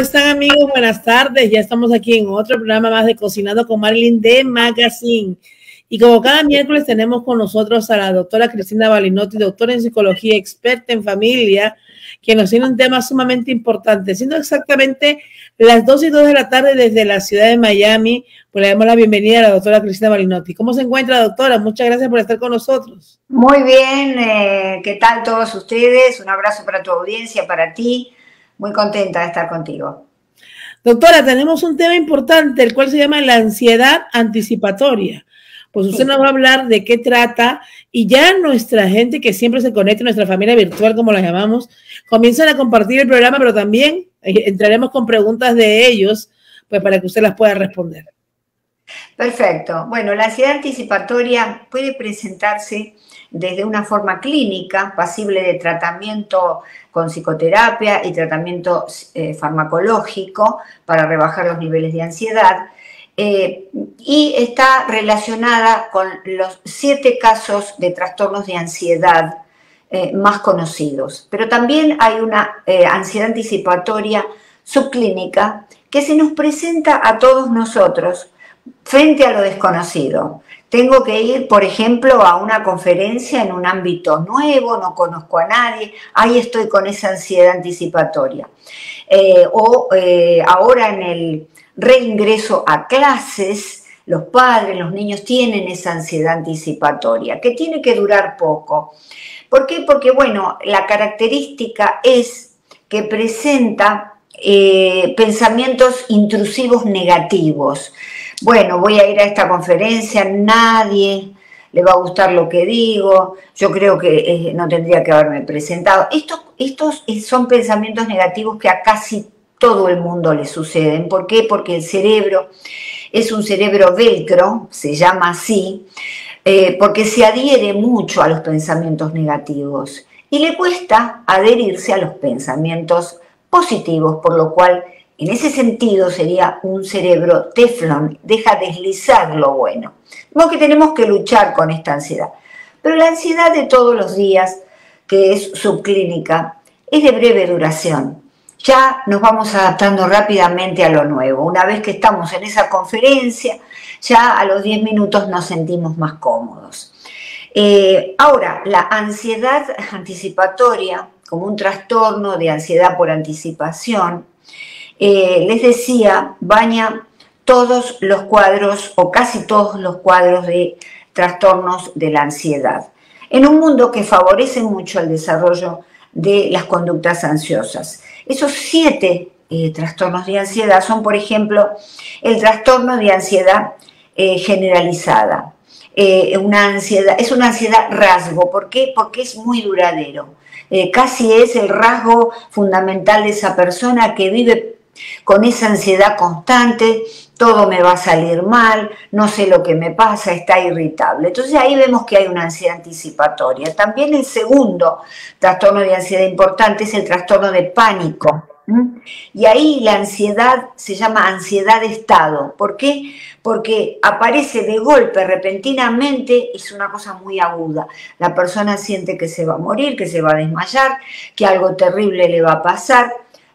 están, amigos? Buenas tardes. Ya estamos aquí en otro programa más de Cocinando con Marilyn de Magazine. Y como cada miércoles tenemos con nosotros a la doctora Cristina Balinotti, doctora en psicología, experta en familia, que nos tiene un tema sumamente importante. Siendo exactamente las 2:02 de la tarde desde la ciudad de Miami, pues le damos la bienvenida a la doctora Cristina Balinotti. ¿Cómo se encuentra, doctora? Muchas gracias por estar con nosotros. Muy bien, ¿qué tal todos ustedes? Un abrazo para tu audiencia, para ti. Muy contenta de estar contigo. Doctora, tenemos un tema importante, el cual se llama la ansiedad anticipatoria. Pues usted nos va a hablar de qué trata y ya nuestra gente que siempre se conecta, nuestra familia virtual, como la llamamos, comienzan a compartir el programa, pero también entraremos con preguntas de ellos, pues para que usted las pueda responder. Perfecto. Bueno, la ansiedad anticipatoria puede presentarse desde una forma clínica, pasible de tratamiento con psicoterapia y tratamiento farmacológico para rebajar los niveles de ansiedad. Y está relacionada con los 7 casos de trastornos de ansiedad más conocidos. Pero también hay una ansiedad anticipatoria subclínica que se nos presenta a todos nosotros frente a lo desconocido. Tengo que ir, por ejemplo, a una conferencia en un ámbito nuevo, no conozco a nadie, ahí estoy con esa ansiedad anticipatoria. Ahora en el reingreso a clases, los padres, los niños tienen esa ansiedad anticipatoria, que tiene que durar poco. ¿Por qué? Porque, bueno, la característica es que presenta pensamientos intrusivos negativos. Bueno, voy a ir a esta conferencia, nadie le va a gustar lo que digo, yo creo que no tendría que haberme presentado. Estos son pensamientos negativos que a casi todo el mundo le suceden. ¿Por qué? Porque el cerebro es un cerebro velcro, se llama así, porque se adhiere mucho a los pensamientos negativos y le cuesta adherirse a los pensamientos positivos, por lo cual en ese sentido sería un cerebro teflón, deja deslizar lo bueno. Como que tenemos que luchar con esta ansiedad. Pero la ansiedad de todos los días, que es subclínica, es de breve duración. Ya nos vamos adaptando rápidamente a lo nuevo. Una vez que estamos en esa conferencia, ya a los 10 minutos nos sentimos más cómodos. Ahora, la ansiedad anticipatoria, como un trastorno de ansiedad por anticipación, les decía, baña todos los cuadros o casi todos los cuadros de trastornos de la ansiedad, en un mundo que favorece mucho el desarrollo de las conductas ansiosas. Esos 7 trastornos de ansiedad son, por ejemplo, el trastorno de ansiedad generalizada. Es una ansiedad rasgo. ¿Por qué? Porque es muy duradero. Casi es el rasgo fundamental de esa persona que vive con esa ansiedad constante, todo me va a salir mal, no sé lo que me pasa, está irritable. Entonces ahí vemos que hay una ansiedad anticipatoria. También el segundo trastorno de ansiedad importante es el trastorno de pánico. Y ahí la ansiedad se llama ansiedad de estado. ¿Por qué? Porque aparece de golpe, repentinamente, es una cosa muy aguda. La persona siente que se va a morir, que se va a desmayar, que algo terrible le va a pasar.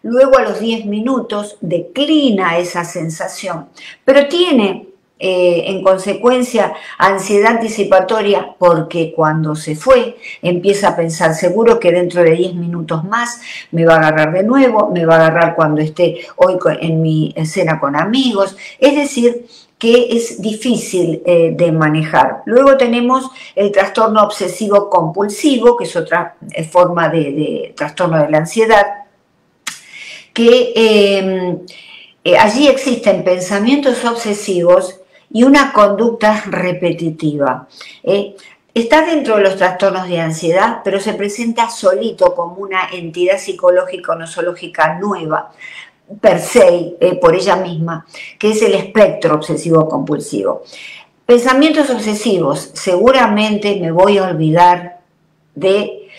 Luego a los 10 minutos declina esa sensación, pero tiene en consecuencia ansiedad anticipatoria porque cuando se fue empieza a pensar seguro que dentro de 10 minutos más me va a agarrar de nuevo, me va a agarrar cuando esté hoy en mi cena con amigos, es decir, que es difícil de manejar. Luego tenemos el trastorno obsesivo compulsivo, que es otra forma de trastorno de la ansiedad, que allí existen pensamientos obsesivos y una conducta repetitiva. Está dentro de los trastornos de ansiedad, pero se presenta solito como una entidad psicológica o nosológica nueva, per se, por ella misma, que es el espectro obsesivo-compulsivo. Pensamientos obsesivos, seguramente me voy a olvidar de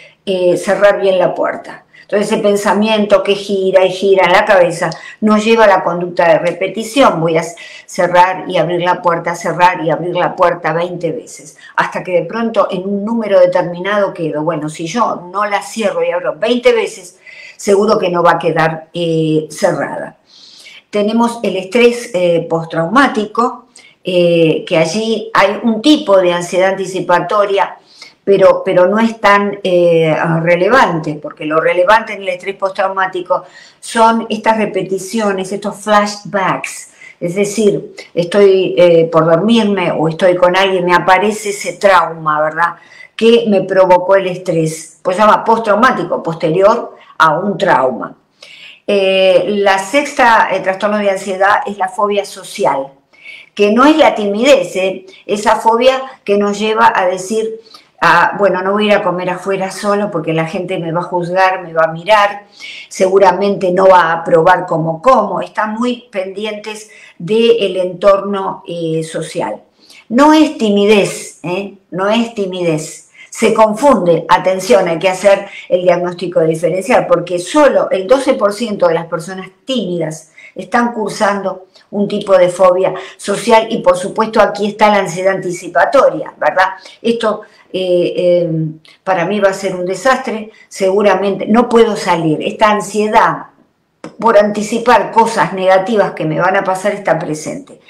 cerrar bien la puerta. Entonces ese pensamiento que gira y gira en la cabeza nos lleva a la conducta de repetición. Voy a cerrar y abrir la puerta, cerrar y abrir la puerta 20 veces, hasta que de pronto en un número determinado quedo. Bueno, si yo no la cierro y abro 20 veces, seguro que no va a quedar cerrada. Tenemos el estrés postraumático, que allí hay un tipo de ansiedad anticipatoria, pero no es tan relevante, porque lo relevante en el estrés postraumático son estas repeticiones, estos flashbacks. Es decir, estoy por dormirme o estoy con alguien, me aparece ese trauma, ¿verdad?, que me provocó el estrés. Pues se llama postraumático, posterior a un trauma. La sexta trastorno de ansiedad es la fobia social, que no es la timidez, esa fobia que nos lleva a decir, bueno, no voy a ir a comer afuera solo porque la gente me va a juzgar, me va a mirar, seguramente no va a aprobar cómo como, están muy pendientes del entorno social. No es timidez, no es timidez. Se confunde, atención, hay que hacer el diagnóstico diferencial, porque solo el 12% de las personas tímidas están cursando un tipo de fobia social y por supuesto aquí está la ansiedad anticipatoria, ¿verdad? Esto para mí va a ser un desastre, seguramente no puedo salir, esta ansiedad por anticipar cosas negativas que me van a pasar está presente.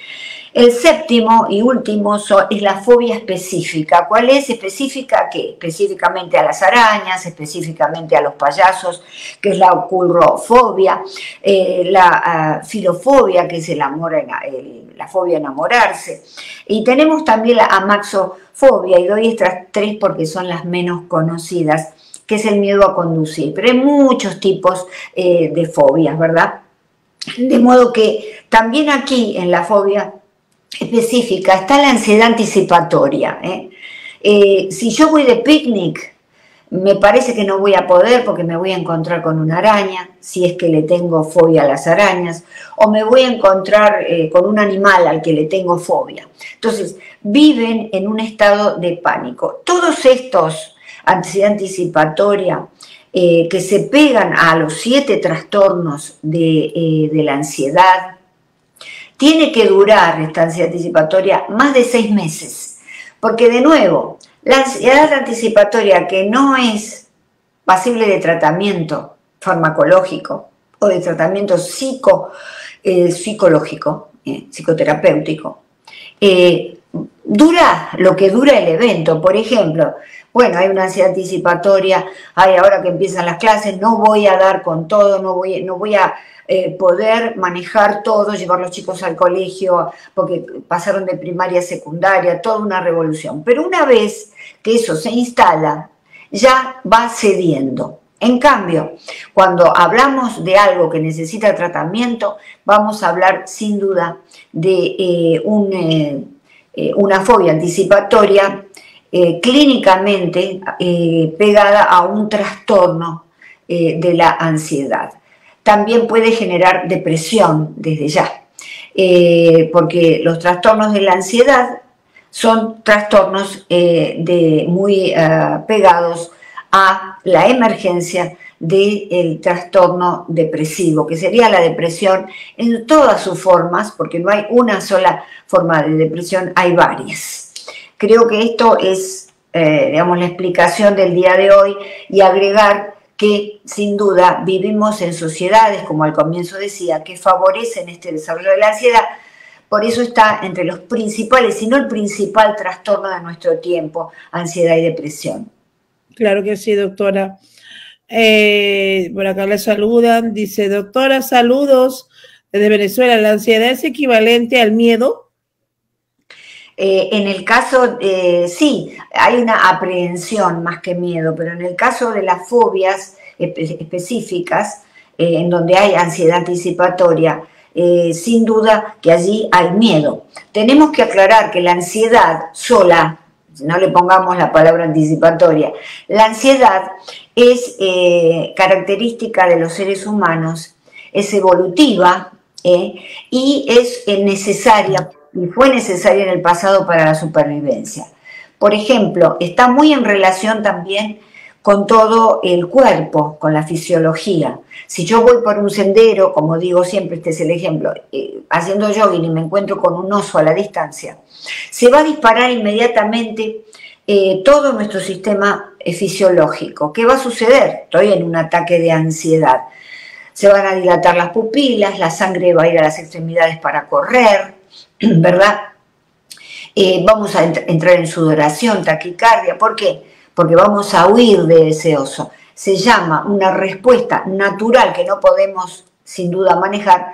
El séptimo y último es la fobia específica. ¿Cuál es? Específica, ¿qué? Específicamente a las arañas, específicamente a los payasos, que es la oculrofobia, la filofobia, que es la fobia a enamorarse. Y tenemos también la amaxofobia, y doy estas tres porque son las menos conocidas, que es el miedo a conducir. Pero hay muchos tipos de fobias, ¿verdad? De modo que también aquí en la fobia específica está la ansiedad anticipatoria. Si yo voy de picnic, me parece que no voy a poder porque me voy a encontrar con una araña, si es que le tengo fobia a las arañas, o me voy a encontrar con un animal al que le tengo fobia. Entonces, viven en un estado de pánico. Todos estos, ansiedad anticipatoria, que se pegan a los 7 trastornos de la ansiedad, tiene que durar esta ansiedad anticipatoria más de 6 meses, porque de nuevo, la ansiedad anticipatoria que no es pasible de tratamiento farmacológico o de tratamiento psicológico, psicoterapéutico, dura lo que dura el evento. Por ejemplo, bueno, hay una ansiedad anticipatoria, ahora que empiezan las clases, no voy a dar con todo, no voy a poder manejar todo, llevar los chicos al colegio, porque pasaron de primaria a secundaria, toda una revolución. Pero una vez que eso se instala, ya va cediendo. En cambio, cuando hablamos de algo que necesita tratamiento, vamos a hablar sin duda de una fobia anticipatoria clínicamente pegada a un trastorno de la ansiedad. También puede generar depresión desde ya, porque los trastornos de la ansiedad son trastornos muy pegados a la emergencia del trastorno depresivo, que sería la depresión en todas sus formas, porque no hay una sola forma de depresión, hay varias. Creo que esto es, digamos, la explicación del día de hoy, y agregar que sin duda vivimos en sociedades, como al comienzo decía, que favorecen este desarrollo de la ansiedad. Por eso está entre los principales, si no el principal trastorno de nuestro tiempo, ansiedad y depresión. Claro que sí, doctora. Por acá le saludan, dice, doctora, saludos desde Venezuela. ¿La ansiedad es equivalente al miedo? En el caso, sí, hay una aprehensión más que miedo, pero en el caso de las fobias específicas, en donde hay ansiedad anticipatoria, sin duda que allí hay miedo. Tenemos que aclarar que la ansiedad sola, no le pongamos la palabra anticipatoria, la ansiedad es característica de los seres humanos, es evolutiva y es necesaria, y fue necesaria en el pasado para la supervivencia. Por ejemplo, está muy en relación también con todo el cuerpo, con la fisiología. Si yo voy por un sendero, como digo siempre, este es el ejemplo, haciendo jogging y me encuentro con un oso a la distancia, se va a disparar inmediatamente todo nuestro sistema fisiológico. ¿Qué va a suceder? Estoy en un ataque de ansiedad. Se van a dilatar las pupilas, la sangre va a ir a las extremidades para correr, ¿verdad? Vamos a entrar en sudoración, taquicardia. ¿Por qué? Porque vamos a huir de ese oso. Se llama una respuesta natural que no podemos sin duda manejar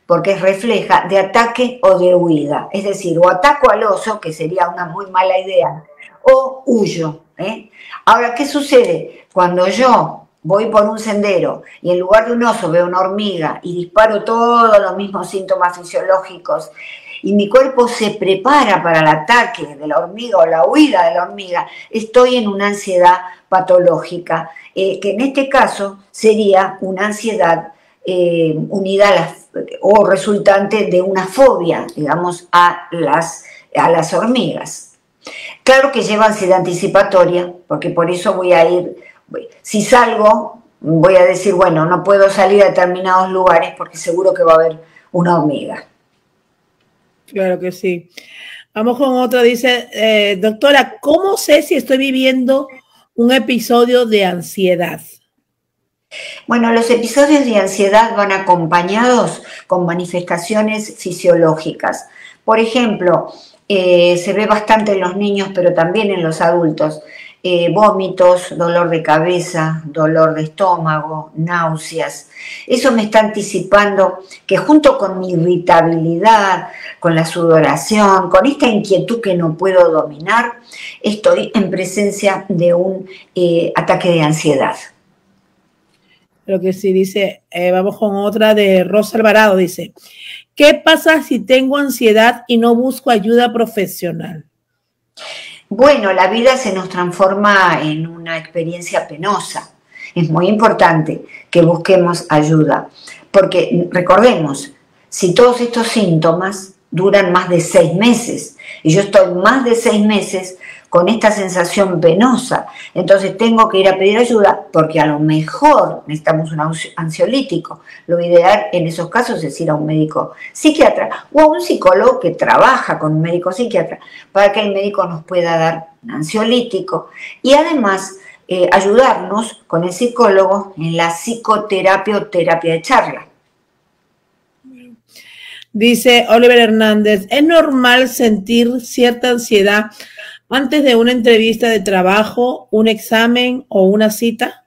porque refleja de ataque o de huida. Es decir, o ataco al oso, que sería una muy mala idea, o huyo. Ahora, ¿qué sucede? Cuando yo voy por un sendero y en lugar de un oso veo una hormiga y disparo todos los mismos síntomas fisiológicos y mi cuerpo se prepara para el ataque de la hormiga o la huida de la hormiga, estoy en una ansiedad patológica, que en este caso sería una ansiedad unida o resultante de una fobia, digamos, a las hormigas. Claro que lleva ansiedad anticipatoria, porque por eso voy a ir, si salgo, voy a decir, bueno, no puedo salir a determinados lugares porque seguro que va a haber una hormiga. Claro que sí. Vamos con otra. Dice, doctora, ¿cómo sé si estoy viviendo un episodio de ansiedad? Bueno, los episodios de ansiedad van acompañados con manifestaciones fisiológicas. Por ejemplo, se ve bastante en los niños, pero también en los adultos. Vómitos, dolor de cabeza, dolor de estómago, náuseas. Eso me está anticipando que junto con mi irritabilidad, con la sudoración, con esta inquietud que no puedo dominar, estoy en presencia de un ataque de ansiedad. Lo que sí dice, vamos con otra de Rosa Alvarado, dice, ¿qué pasa si tengo ansiedad y no busco ayuda profesional? Bueno, la vida se nos transforma en una experiencia penosa. Es muy importante que busquemos ayuda, porque recordemos, si todos estos síntomas duran más de 6 meses, y yo estoy más de 6 meses con esta sensación penosa, entonces tengo que ir a pedir ayuda, porque a lo mejor necesitamos un ansiolítico. Lo ideal en esos casos es ir a un médico psiquiatra o a un psicólogo que trabaja con un médico psiquiatra, para que el médico nos pueda dar un ansiolítico y además ayudarnos con el psicólogo en la psicoterapia o terapia de charla. Dice Oliver Hernández, ¿es normal sentir cierta ansiedad antes de una entrevista de trabajo, un examen o una cita?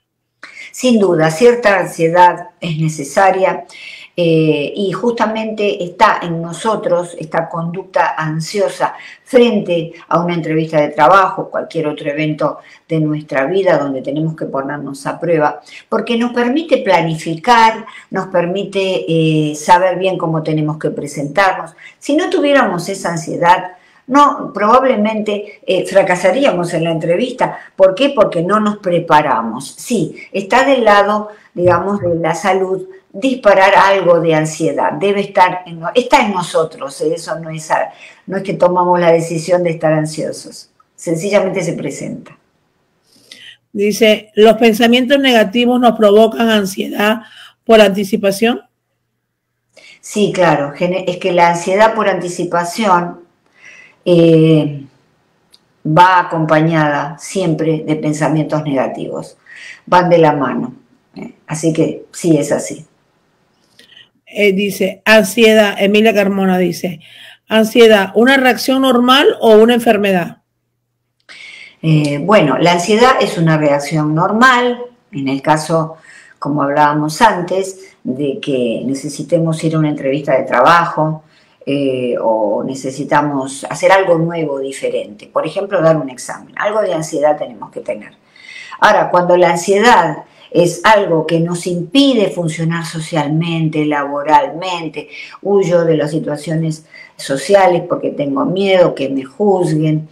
Sin duda, cierta ansiedad es necesaria y justamente está en nosotros esta conducta ansiosa frente a una entrevista de trabajo, cualquier otro evento de nuestra vida donde tenemos que ponernos a prueba, porque nos permite planificar, nos permite saber bien cómo tenemos que presentarnos. Si no tuviéramos esa ansiedad, no, probablemente fracasaríamos en la entrevista. ¿Por qué? Porque no nos preparamos. Sí, está del lado, digamos, de la salud disparar algo de ansiedad. Debe estar, está en nosotros. Eso no es que tomamos la decisión de estar ansiosos. Sencillamente se presenta. Dice, ¿los pensamientos negativos nos provocan ansiedad por anticipación? Sí, claro. Es que la ansiedad por anticipación va acompañada siempre de pensamientos negativos, van de la mano, así que sí es así. Dice, ansiedad, Emilia Carmona dice, ansiedad, ¿una reacción normal o una enfermedad? Bueno, la ansiedad es una reacción normal, en el caso, como hablábamos antes, de que necesitemos ir a una entrevista de trabajo, o necesitamos hacer algo nuevo, diferente. Por ejemplo, dar un examen. Algo de ansiedad tenemos que tener. Ahora, cuando la ansiedad es algo que nos impide funcionar socialmente, laboralmente, huyo de las situaciones sociales porque tengo miedo que me juzguen,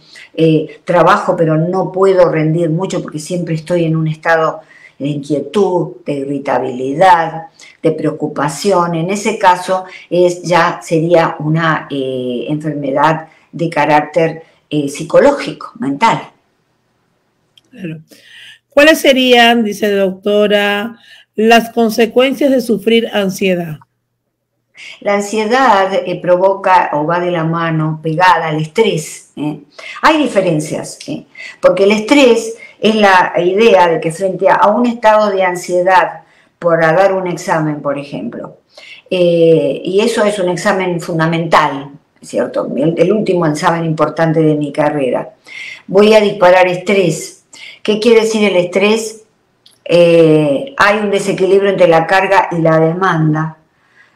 trabajo pero no puedo rendir mucho porque siempre estoy en un estado de inquietud, de irritabilidad, de preocupación. En ese caso ya sería una enfermedad de carácter psicológico, mental. Claro. ¿Cuáles serían, dice la doctora, las consecuencias de sufrir ansiedad? La ansiedad provoca o va de la mano, pegada al estrés. Hay diferencias, porque el estrés es la idea de que frente a un estado de ansiedad por dar un examen, por ejemplo, y eso es un examen fundamental, ¿cierto? El último examen importante de mi carrera. Voy a disparar estrés. ¿Qué quiere decir el estrés? Hay un desequilibrio entre la carga y la demanda,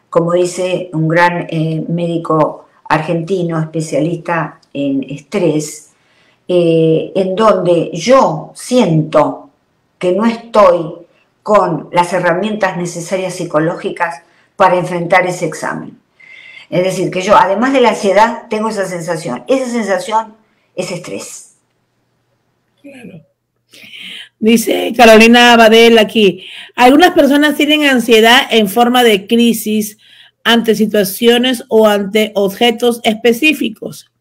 como dice un gran médico argentino especialista en estrés, en donde yo siento que no estoy con las herramientas necesarias psicológicas para enfrentar ese examen. Es decir, que yo, además de la ansiedad, tengo esa sensación. Esa sensación es estrés. Claro. Dice Carolina Abadel aquí, algunas personas tienen ansiedad en forma de crisis ante situaciones o ante objetos específicos,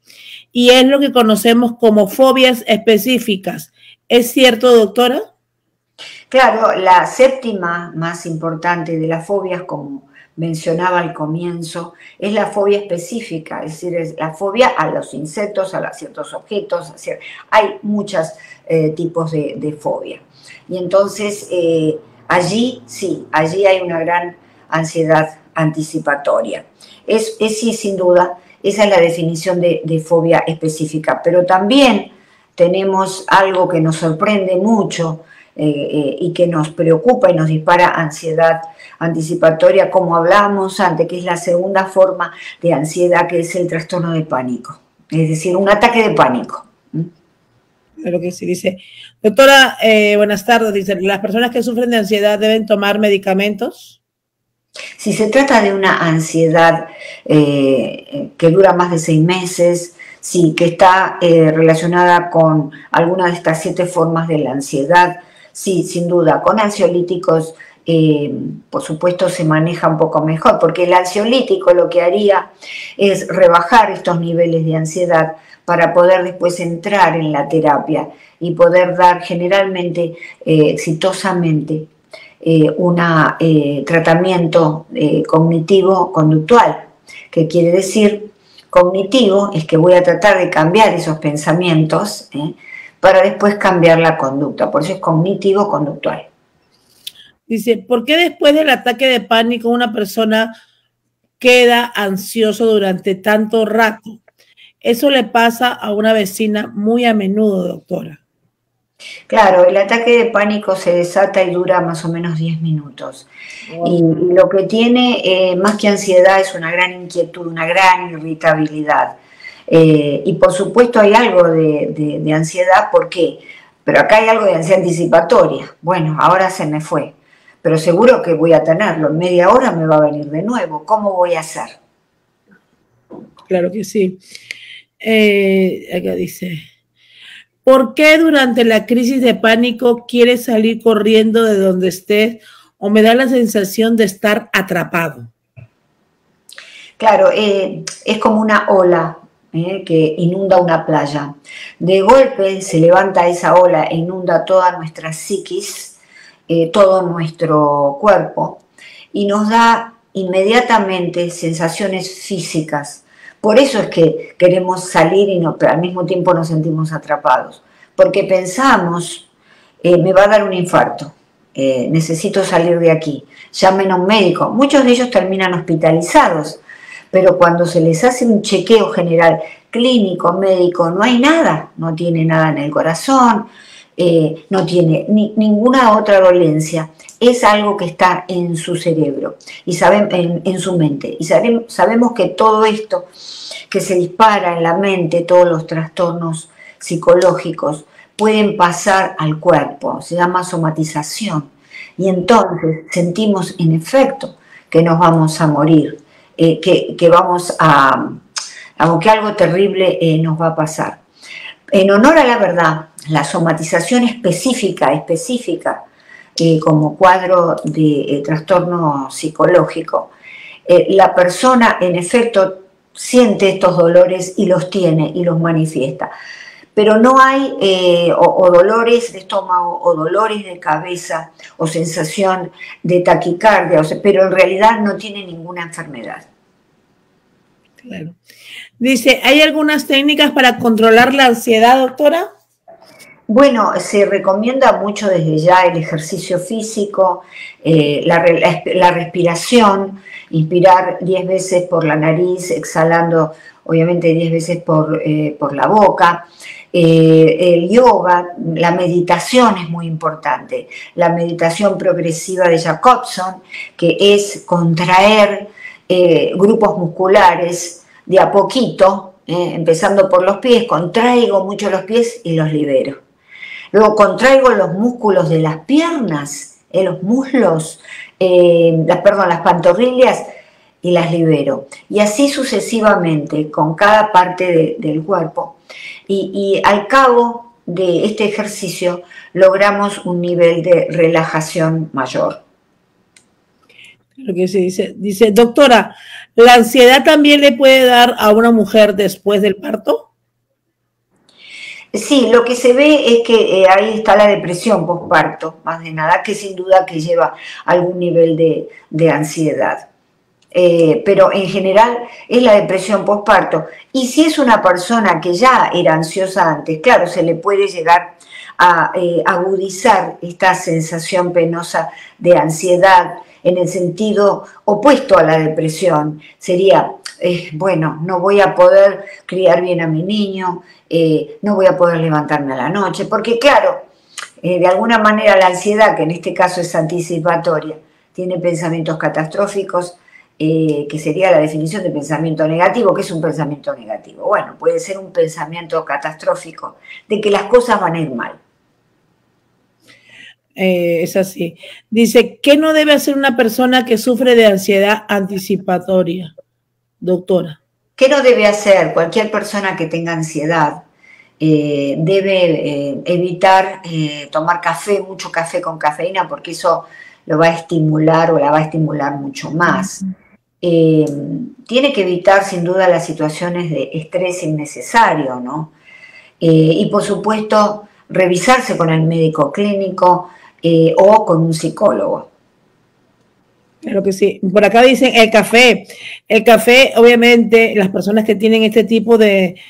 y es lo que conocemos como fobias específicas. ¿Es cierto, doctora? Claro, la séptima más importante de las fobias, como mencionaba al comienzo, es la fobia específica, es decir, es la fobia a los insectos, a ciertos objetos, hay muchos tipos de fobia. Y entonces allí sí, allí hay una gran ansiedad anticipatoria. Sí, sin duda, esa es la definición de fobia específica, pero también tenemos algo que nos sorprende mucho, y que nos preocupa y nos dispara ansiedad anticipatoria, como hablábamos antes, que es la segunda forma de ansiedad, que es el trastorno de pánico, es decir, un ataque de pánico. Lo que sí dice, doctora, buenas tardes, dice, ¿las personas que sufren de ansiedad deben tomar medicamentos? Si se trata de una ansiedad que dura más de 6 meses, sí, que está relacionada con alguna de estas 7 formas de la ansiedad, sí, sin duda, con ansiolíticos, por supuesto, se maneja un poco mejor, porque el ansiolítico lo que haría es rebajar estos niveles de ansiedad para poder después entrar en la terapia y poder dar generalmente, exitosamente, un tratamiento cognitivo-conductual, que quiere decir, cognitivo es que voy a tratar de cambiar esos pensamientos, para después cambiar la conducta, por eso es cognitivo-conductual. Dice, ¿por qué después del ataque de pánico una persona queda ansioso durante tanto rato? Eso le pasa a una vecina muy a menudo, doctora. Claro, el ataque de pánico se desata y dura más o menos 10 minutos. Wow. Y lo que tiene, más que ansiedad, es una gran inquietud, una gran irritabilidad. Y por supuesto hay algo de ansiedad, ¿por qué? Pero acá hay algo de ansiedad anticipatoria. Bueno, ahora se me fue, pero seguro que voy a tenerlo. En media hora me va a venir de nuevo. ¿Cómo voy a hacer? Claro que sí. Acá dice, ¿por qué durante la crisis de pánico quieres salir corriendo de donde estés o me da la sensación de estar atrapado? Claro, es como una ola que inunda una playa. De golpe se levanta esa ola e inunda toda nuestra psiquis, todo nuestro cuerpo, y nos da inmediatamente sensaciones físicas. Por eso es que queremos salir y no, pero al mismo tiempo nos sentimos atrapados. Porque pensamos, me va a dar un infarto, necesito salir de aquí, llamen a un médico. Muchos de ellos terminan hospitalizados, pero cuando se les hace un chequeo general, clínico, médico, no hay nada, no tiene nada en el corazón, no tiene ninguna otra dolencia, es algo que está en su cerebro, y en su mente, y sabemos que todo esto que se dispara en la mente, todos los trastornos psicológicos, pueden pasar al cuerpo, se llama somatización, y entonces sentimos en efecto que nos vamos a morir, que vamos que algo terrible nos va a pasar. En honor a la verdad, la somatización específica, como cuadro de trastorno psicológico, la persona en efecto siente estos dolores y los tiene y los manifiesta. pero no hay o dolores de estómago o dolores de cabeza o sensación de taquicardia, pero en realidad no tiene ninguna enfermedad. Claro. Dice, ¿hay algunas técnicas para controlar la ansiedad, doctora? Bueno, se recomienda mucho desde ya el ejercicio físico, la respiración, inspirar 10 veces por la nariz, exhalando obviamente 10 veces por la boca. El yoga, la meditación es muy importante. La meditación progresiva de Jacobson, que es contraer grupos musculares de a poquito, empezando por los pies, contraigo mucho los pies y los libero. Luego contraigo los músculos de las piernas, los muslos, las pantorrillas y las libero. Y así sucesivamente con cada parte del cuerpo. Y al cabo de este ejercicio logramos un nivel de relajación mayor. Lo que se dice, doctora, ¿la ansiedad también le puede dar a una mujer después del parto? Sí, lo que se ve es que ahí está la depresión postparto, más de nada, que sin duda que lleva algún nivel de ansiedad. Pero en general es la depresión postparto. Y si es una persona que ya era ansiosa antes, claro, se le puede llegar a agudizar esta sensación penosa de ansiedad en el sentido opuesto a la depresión. Sería, bueno, no voy a poder criar bien a mi niño, no voy a poder levantarme a la noche, porque claro, de alguna manera la ansiedad, que en este caso es anticipatoria, tiene pensamientos catastróficos, que sería la definición de pensamiento negativo. ¿Qué es un pensamiento negativo? Bueno, puede ser un pensamiento catastrófico, de que las cosas van a ir mal. Es así. Dice, ¿qué no debe hacer una persona que sufre de ansiedad anticipatoria, doctora? ¿Qué no debe hacer? Cualquier persona que tenga ansiedad debe evitar tomar café, mucho café con cafeína, porque eso lo va a estimular o la va a estimular mucho más. Tiene que evitar sin duda las situaciones de estrés innecesario, ¿no? Y por supuesto revisarse con el médico clínico o con un psicólogo. Claro que sí. Por acá dicen el café. El café, obviamente, las personas que tienen este tipo de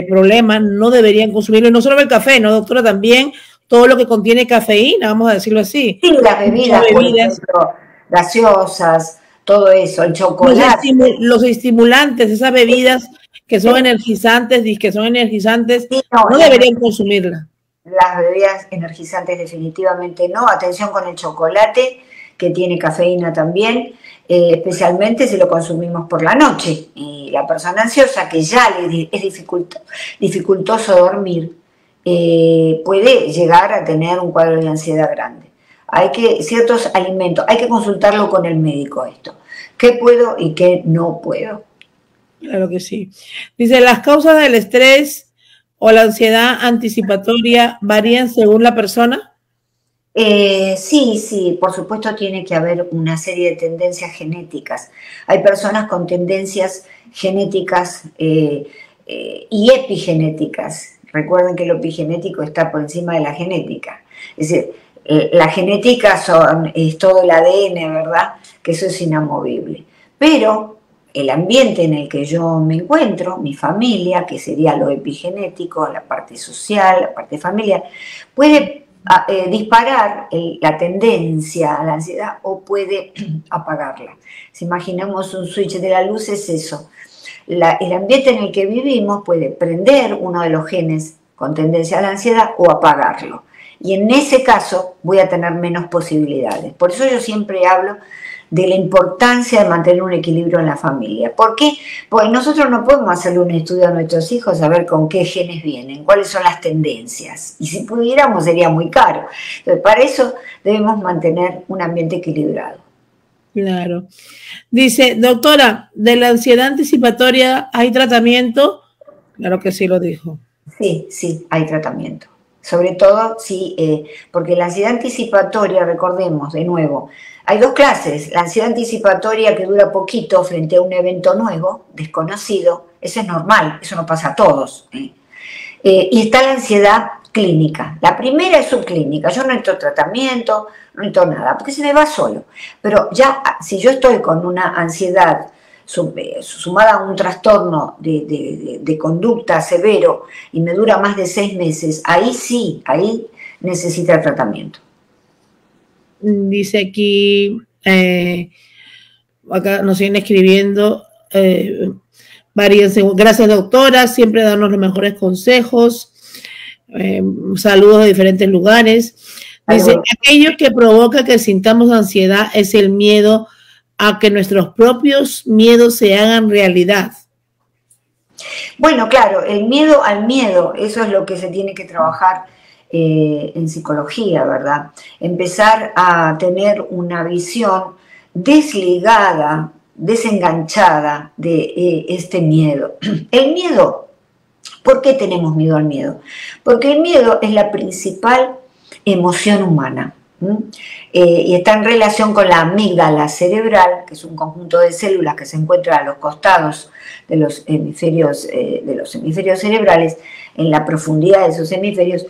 problemas no deberían consumirlo. Y no solo el café, ¿no, doctora? También todo lo que contiene cafeína, vamos a decirlo así. Sí, las bebidas. Por ejemplo, gaseosas, todo eso, el chocolate. Los estimulantes, esas bebidas que son energizantes, sí, no deberían consumirla. Las bebidas energizantes definitivamente no. Atención con el chocolate, que tiene cafeína también, especialmente si lo consumimos por la noche. Y la persona ansiosa, que ya le es dificultoso dormir, puede llegar a tener un cuadro de ansiedad grande. Ciertos alimentos, hay que consultarlo con el médico esto. ¿Qué puedo y qué no puedo? Claro que sí. Dice, ¿las causas del estrés o la ansiedad anticipatoria varían según la persona? Sí, por supuesto tiene que haber una serie de tendencias genéticas. Hay personas con tendencias genéticas y epigenéticas. Recuerden que lo epigenético está por encima de la genética. Es decir, la genética es todo el ADN, ¿verdad? Que eso es inamovible. Pero el ambiente en el que yo me encuentro, mi familia, que sería lo epigenético, la parte social, la parte familiar, puede disparar la tendencia a la ansiedad o puede apagarla. Si imaginamos un switch de la luz, es eso. El ambiente en el que vivimos puede prender uno de los genes con tendencia a la ansiedad o apagarlo. Y en ese caso voy a tener menos posibilidades. Por eso yo siempre hablo de la importancia de mantener un equilibrio en la familia. ¿Por qué? Porque nosotros no podemos hacerle un estudio a nuestros hijos a ver con qué genes vienen, cuáles son las tendencias. Y si pudiéramos sería muy caro. Entonces, para eso debemos mantener un ambiente equilibrado. Claro. Dice, doctora, ¿de la ansiedad anticipatoria hay tratamiento? Claro que sí lo dijo. Sí, hay tratamiento. Sobre todo, sí, porque la ansiedad anticipatoria, recordemos, de nuevo, hay dos clases. La ansiedad anticipatoria que dura poquito frente a un evento nuevo, desconocido, eso es normal, eso no pasa a todos. Y está la ansiedad clínica. La primera es subclínica. Yo no necesito tratamiento, no necesito nada, porque se me va solo. Pero ya, si yo estoy con una ansiedad sumada a un trastorno de conducta severo y me dura más de 6 meses, ahí sí, ahí necesita tratamiento. Dice aquí, acá nos siguen escribiendo, gracias doctora, siempre darnos los mejores consejos, saludos de diferentes lugares. Dice, aquello que provoca que sintamos ansiedad es el miedo a que nuestros propios miedos se hagan realidad. Bueno, claro, el miedo al miedo, eso es lo que se tiene que trabajar en psicología, ¿verdad? Empezar a tener una visión desligada, desenganchada de este miedo. El miedo, ¿por qué tenemos miedo al miedo? Porque el miedo es la principal emoción humana. Y está en relación con la amígdala cerebral, que es un conjunto de células que se encuentra a los costados de los hemisferios cerebrales, en la profundidad de esos hemisferios.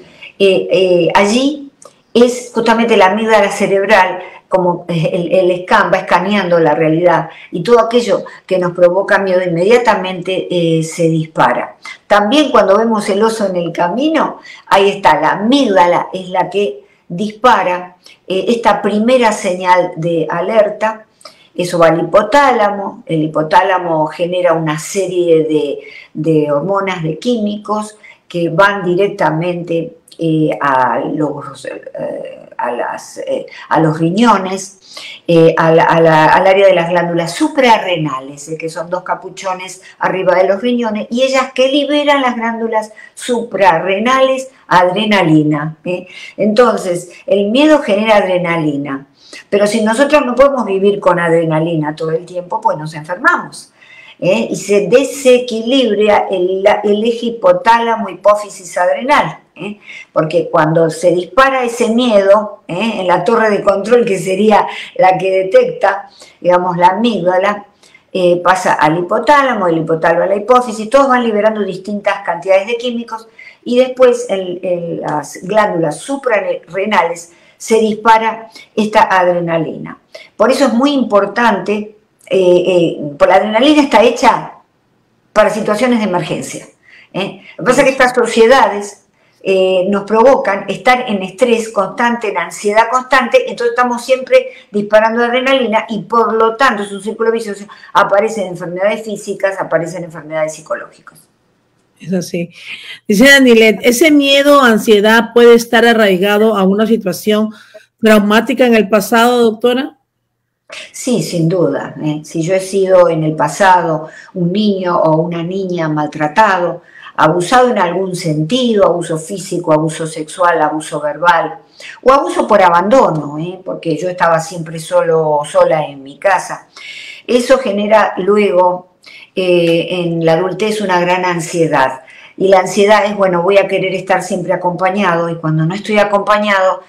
Allí es justamente la amígdala cerebral, como el scan va escaneando la realidad, y todo aquello que nos provoca miedo inmediatamente se dispara. También cuando vemos el oso en el camino, ahí está, la amígdala es la que dispara esta primera señal de alerta. Eso va al hipotálamo, el hipotálamo genera una serie de hormonas, de químicos que van directamente a los riñones, al área de las glándulas suprarrenales, que son 2 capuchones arriba de los riñones, y ellas que liberan las glándulas suprarrenales adrenalina. Entonces, el miedo genera adrenalina, pero si nosotros no podemos vivir con adrenalina todo el tiempo, pues nos enfermamos. Y se desequilibra el eje hipotálamo, hipófisis adrenal. Porque cuando se dispara ese miedo en la torre de control, que sería la que detecta, digamos, la amígdala, pasa al hipotálamo, el hipotálamo a la hipófisis, todos van liberando distintas cantidades de químicos, y después en las glándulas suprarrenales se dispara esta adrenalina. Por eso es muy importante, la adrenalina está hecha para situaciones de emergencia. Lo que pasa es que estas sociedades nos provocan estar en estrés constante, en ansiedad constante, entonces estamos siempre disparando adrenalina y por lo tanto es un círculo vicioso, aparecen enfermedades físicas, aparecen enfermedades psicológicas. Es así. Dice Danilet, ¿ese miedo, ansiedad puede estar arraigado a una situación traumática en el pasado, doctora? Sí, sin duda. Si yo he sido en el pasado un niño o una niña maltratado, abusado en algún sentido, abuso físico, abuso sexual, abuso verbal, o abuso por abandono, porque yo estaba siempre sola en mi casa, eso genera luego en la adultez una gran ansiedad. Y la ansiedad es, bueno, voy a querer estar siempre acompañado, y cuando no estoy acompañado,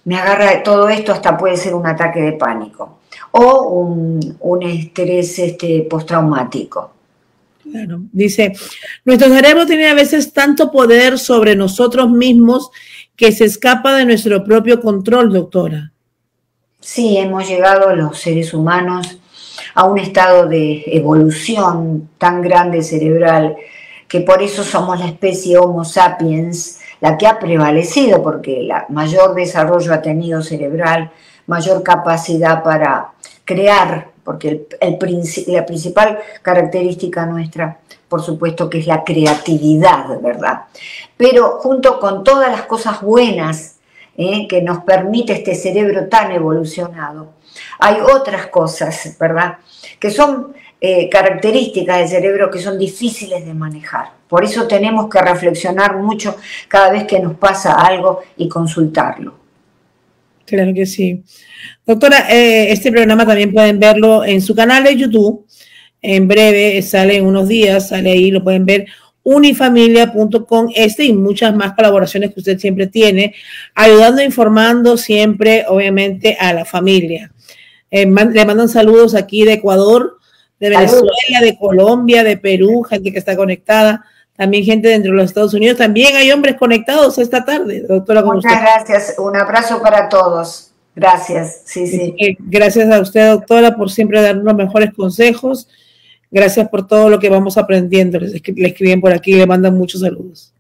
me agarra todo esto, hasta puede ser un ataque de pánico o un estrés postraumático. Claro. Dice, nuestro cerebro tiene a veces tanto poder sobre nosotros mismos que se escapa de nuestro propio control, doctora. Sí, hemos llegado los seres humanos a un estado de evolución tan grande cerebral que por eso somos la especie Homo sapiens, la que ha prevalecido, porque la mayor desarrollo ha tenido cerebral, mayor capacidad para crear, porque la principal característica nuestra, por supuesto, que es la creatividad, ¿verdad? Pero junto con todas las cosas buenas que nos permite este cerebro tan evolucionado, hay otras cosas, ¿verdad?, que son características del cerebro que son difíciles de manejar. Por eso tenemos que reflexionar mucho cada vez que nos pasa algo y consultarlo. Claro que sí. Doctora, este programa también pueden verlo en su canal de YouTube. En breve, sale en unos días, sale ahí, lo pueden ver, unifamilia.com, y muchas más colaboraciones que usted siempre tiene, ayudando, informando siempre, obviamente, a la familia. Le mandan saludos aquí de Ecuador, de Venezuela, de Colombia, de Perú, gente que está conectada. también gente dentro de los Estados Unidos. También hay hombres conectados esta tarde, doctora. Muchas gracias. Un abrazo para todos. Gracias. Sí. Gracias a usted, doctora, por siempre darnos los mejores consejos. Gracias por todo lo que vamos aprendiendo. Le escriben por aquí, le mandan muchos saludos.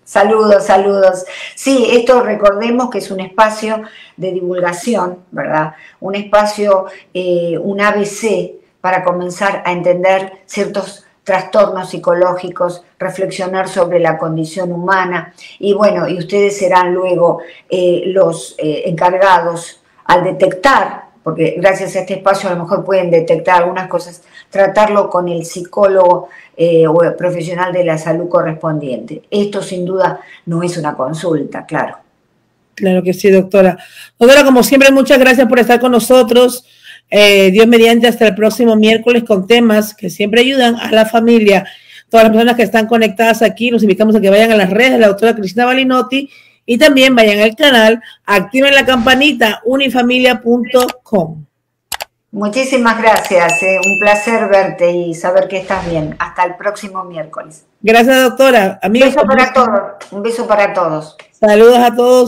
Saludos. Sí, esto recordemos que es un espacio de divulgación, ¿verdad? Un espacio, un ABC para comenzar a entender ciertos trastornos psicológicos, reflexionar sobre la condición humana y bueno, y ustedes serán luego los encargados al detectar, porque gracias a este espacio a lo mejor pueden detectar algunas cosas, tratarlo con el psicólogo o el profesional de la salud correspondiente. Esto sin duda no es una consulta, claro. Claro que sí, doctora. Doctora, como siempre, muchas gracias por estar con nosotros. Dios mediante, hasta el próximo miércoles con temas que siempre ayudan a la familia. Todas las personas que están conectadas aquí, los invitamos a que vayan a las redes de la doctora Cristina Balinotti y también vayan al canal, activen la campanita unifamilia.com. Muchísimas gracias, un placer verte y saber que estás bien. Hasta el próximo miércoles. Gracias, doctora. Amigos, Un beso para todos. Saludos a todos.